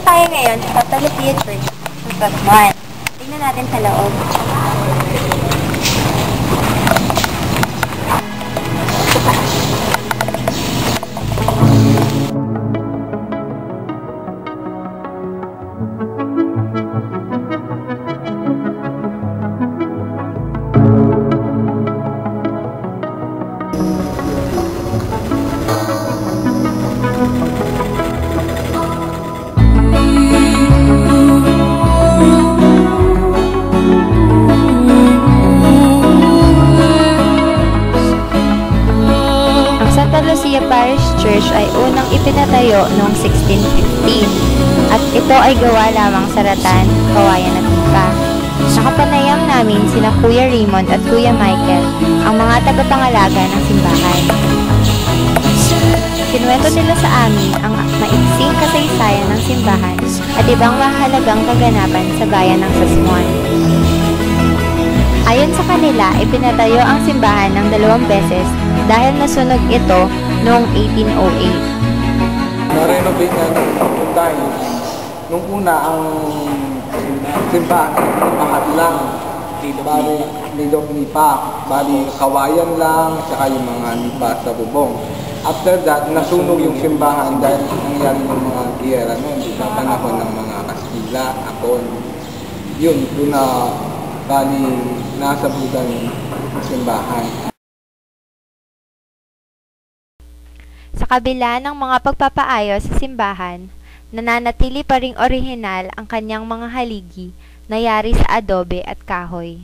tayo ngayon sa Santa Lucia Church sa Tasman. Tingnan natin sa loob. Santa Lucia Parish Church ay unang ipinatayo noong 1615 at ito ay gawa lamang sa Ratan, Kawayan at Ipa. Nakapanayam namin sina Kuya Raymond at Kuya Michael, ang mga tagapangalaga ng simbahan. Kinuwento nila sa amin ang maiksing kasaysayan ng simbahan at ibang mahalagang kaganapan sa bayan ng Sasmuan. Ayon sa kanila, ipinatayo ang simbahan ng 2 beses dahil nasunog ito noong 1808. Na-renovate na ng times. Nung una, ang simbahan pahat lang. Bali, nilog nipa. Bali, kawayan lang, saka yung mga nipa sa bubong. After that, nasunog yung simbahan dahil nangyari yung mga giyera noon. Sa panahon ng mga Kastila, Apon. Yun, doon na bali, nasa budan yung simbahan. Sa kabila ng mga pagpapaayos sa simbahan, nananatili pa ring orihinal ang kanyang mga haligi na yari sa adobe at kahoy.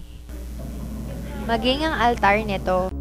Maging ang altar nito